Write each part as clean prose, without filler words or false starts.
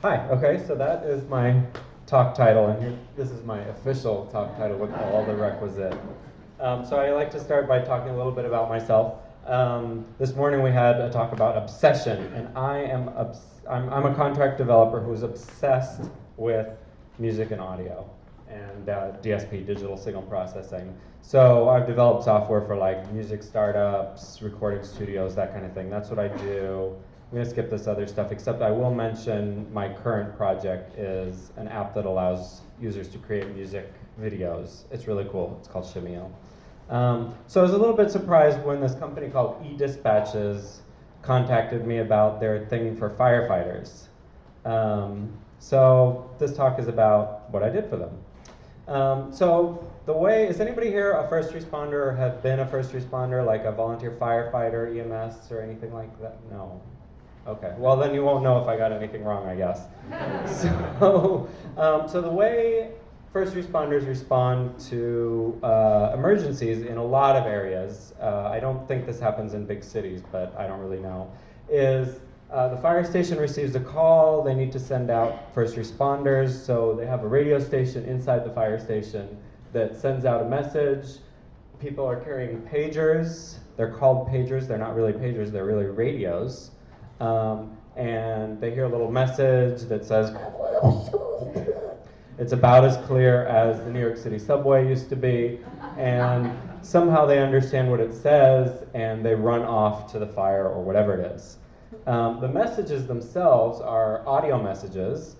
Hi, okay, so that is my talk title, and this is my official talk title with all the requisite. So I like to start by talking a little bit about myself. This morning we had a talk about obsession, and I'm a contract developer who's obsessed with music and audio and DSP, digital signal processing. So I've developed software for like music startups, recording studios, that kind of thing. That's what I do. I'm going to skip this other stuff, except I will mention my current project is an app that allows users to create music videos. It's really cool. It's called Shimeo. So I was a little bit surprised when this company called eDispatches contacted me about their thing for firefighters. So this talk is about what I did for them. So the way, is anybody here a first responder or have been a first responder, like a volunteer firefighter, EMS, or anything like that? No. Okay, well then you won't know if I got anything wrong, I guess. So the way first responders respond to emergencies in a lot of areas, I don't think this happens in big cities, but I don't really know, is the fire station receives a call, they need to send out first responders, so they have a radio station inside the fire station that sends out a message. People are carrying pagers, they're called pagers, they're not really pagers, they're really radios. And they hear a little message that says, it's about as clear as the New York City subway used to be, and somehow they understand what it says, and they run off to the fire or whatever it is. The messages themselves are audio messages.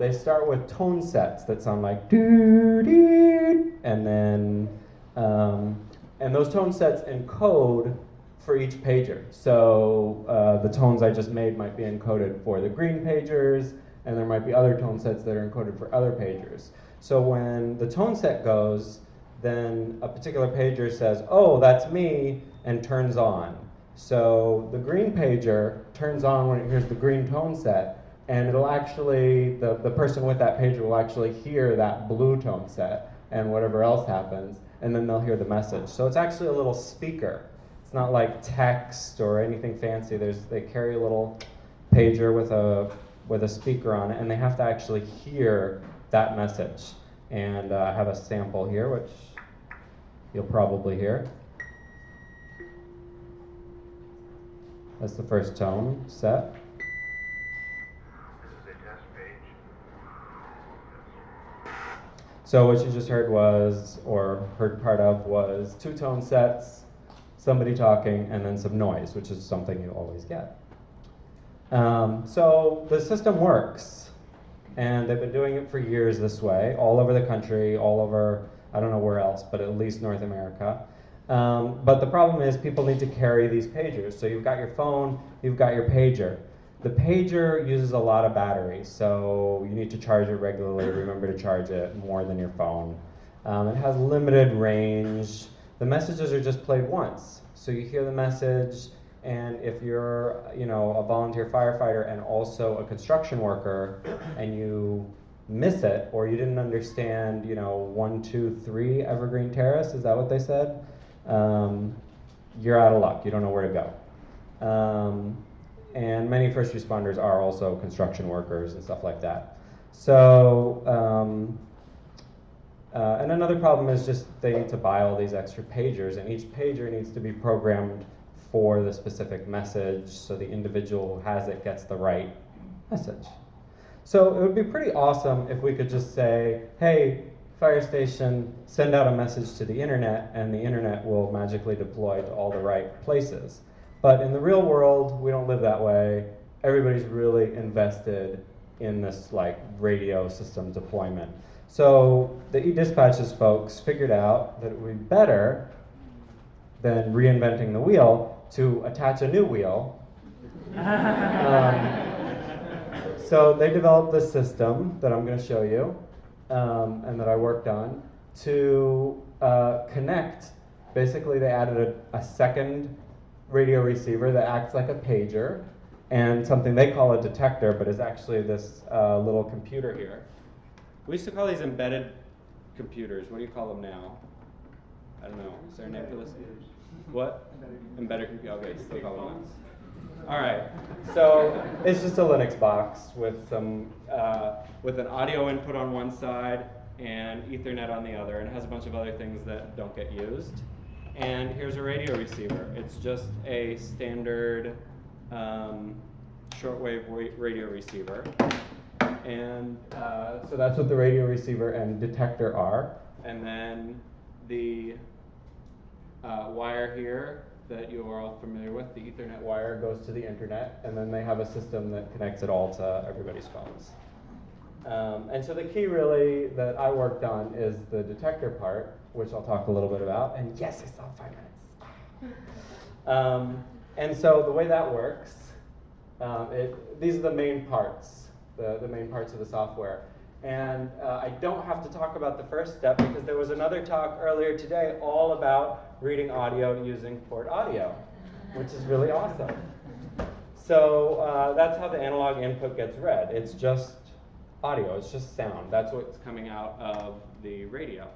They start with tone sets that sound like doo doo, and then and those tone sets encode for each pager. So the tones I just made might be encoded for the green pagers, and there might be other tone sets that are encoded for other pagers. So when the tone set goes, then a particular pager says, oh, that's me, and turns on. So the green pager turns on when it hears the green tone set, and it'll actually, the person with that pager will actually hear that blue tone set and whatever else happens, and then they'll hear the message. So it's actually a little speaker. It's not like text or anything fancy. They carry a little pager with a speaker on it, and they have to actually hear that message. And I have a sample here, which you'll probably hear. That's the first tone set. This is a test page. So what you just heard was, or heard part of, was two tone sets, somebody talking, and then some noise, which is something you always get. So the system works, and they've been doing it for years this way, all over the country, all over, I don't know where else, but at least North America. But the problem is people need to carry these pagers. So you've got your phone, you've got your pager. The pager uses a lot of battery, so you need to charge it regularly. Remember to charge it more than your phone. It has limited range. The messages are just played once. So you hear the message, and if you're, a volunteer firefighter and also a construction worker, and you miss it, or you didn't understand, 1, 2, 3 Evergreen Terrace, is that what they said? You're out of luck. You don't know where to go. And many first responders are also construction workers and stuff like that. So, and another problem is just they need to buy all these extra pagers, and each pager needs to be programmed for the specific message, so the individual who has it gets the right message. So it would be pretty awesome if we could just say, hey, fire station, send out a message to the internet, and the internet will magically deploy to all the right places. But in the real world, we don't live that way. Everybody's really invested in this radio system deployment. So the eDispatches folks figured out that it would be better than reinventing the wheel to attach a new wheel. So they developed this system that I'm going to show you, and that I worked on, to connect. Basically, they added a second radio receiver that acts like a pager, and something they call a detector, but is actually this little computer here. We used to call these embedded computers. What do you call them now? I don't know. Is there a name for this? What? Embedded computer. Okay, still call them All right, so it's just a Linux box with some with an audio input on one side and Ethernet on the other, and it has a bunch of other things that don't get used. And here's a radio receiver. It's just a standard shortwave radio receiver. And so that's what the radio receiver and detector are. And then the wire here that you are all familiar with, the Ethernet wire, goes to the internet, and then they have a system that connects it all to everybody's phones. And so the key really that I worked on is the detector part, which I'll talk a little bit about. And yes, I still have 5 minutes. And so the way that works, these are the main parts, the main parts of the software. And I don't have to talk about the first step because there was another talk earlier today all about reading audio using port audio, which is really awesome. So that's how the analog input gets read. It's just audio, it's just sound. That's what's coming out of the radio.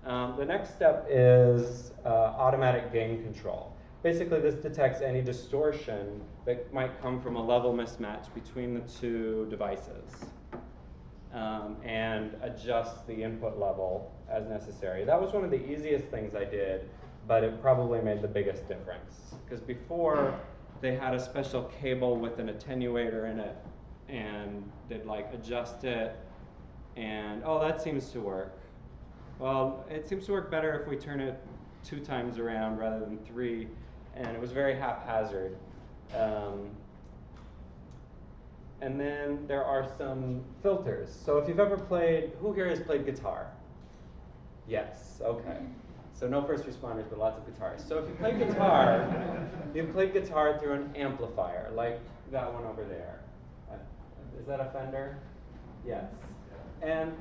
The next step is automatic gain control. Basically, this detects any distortion that might come from a level mismatch between the two devices and adjusts the input level as necessary. That was one of the easiest things I did, but it probably made the biggest difference. Because before, they had a special cable with an attenuator in it, and they'd like adjust it, and oh, that seems to work. Well, it seems to work better if we turn it 2 times around rather than 3, and it was very haphazard. And then there are some filters. So if you've ever played, who here has played guitar? Yes, okay. So no first responders, but lots of guitars. So if you play guitar, you've played guitar through an amplifier, like that one over there. Is that a Fender? Yes. And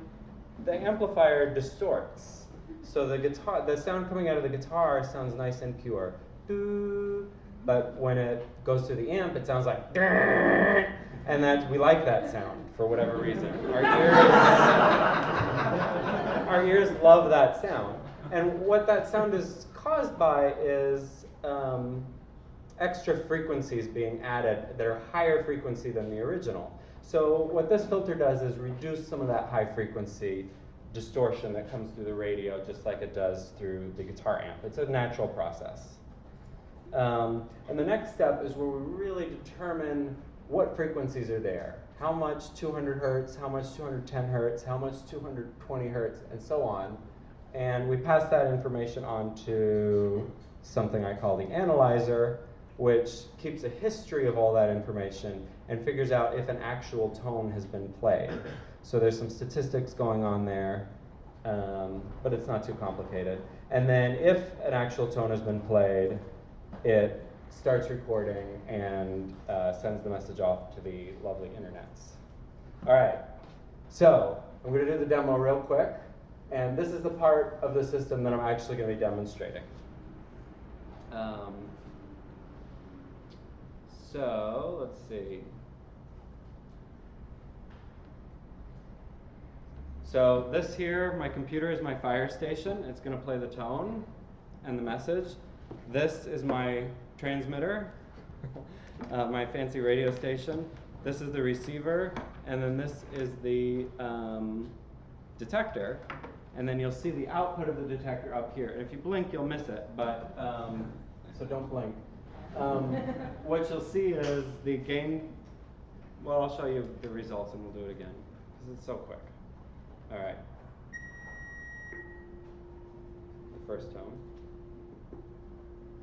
the amplifier distorts. So the sound coming out of the guitar sounds nice and pure. But when it goes through the amp, it sounds like, and we like that sound for whatever reason. Our ears love that sound. And what that sound is caused by is extra frequencies being added that are higher frequency than the original. So what this filter does is reduce some of that high frequency distortion that comes through the radio, just like it does through the guitar amp. It's a natural process. And the next step is where we really determine what frequencies are there. How much 200 hertz, how much 210 hertz, how much 220 hertz, and so on. And we pass that information on to something I call the analyzer, which keeps a history of all that information and figures out if an actual tone has been played. So there's some statistics going on there, but it's not too complicated. And then if an actual tone has been played, it starts recording and sends the message off to the lovely internets. All right, so I'm going to do the demo real quick. And this is the part of the system that I'm actually going to be demonstrating. So let's see. So this here, my computer is my fire station. It's going to play the tone and the message. This is my transmitter, my fancy radio station. This is the receiver, and then this is the detector. And then you'll see the output of the detector up here. And if you blink, you'll miss it, but so don't blink. What you'll see is the gain. Well, I'll show you the results, and we'll do it again because it's so quick. All right. The first tone.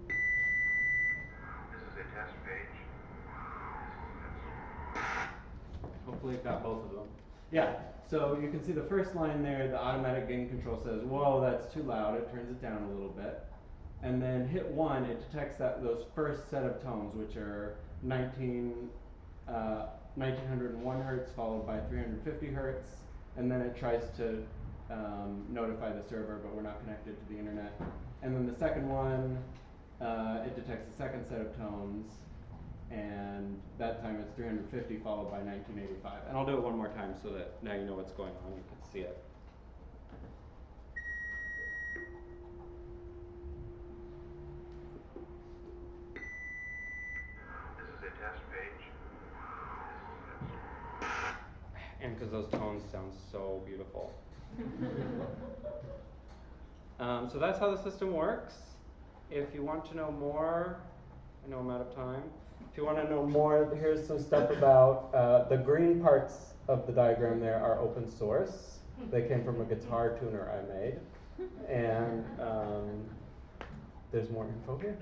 This is a test page. Hopefully it got both of them. Yeah, so you can see the first line there, the automatic gain control says, whoa, that's too loud, it turns it down a little bit. And then hit 1, it detects those first set of tones, which are 1901 hertz followed by 350 hertz. And then it tries to notify the server, but we're not connected to the internet. And then the second one, it detects the second set of tones. And that time it's 350 followed by 1985. And I'll do it one more time so that now you know what's going on. You can see it. because those tones sound so beautiful. So that's how the system works. If you want to know more, I know I'm out of time. If you want to know more, here's some stuff about the green parts of the diagram there are open source. They came from a guitar tuner I made. And there's more info here.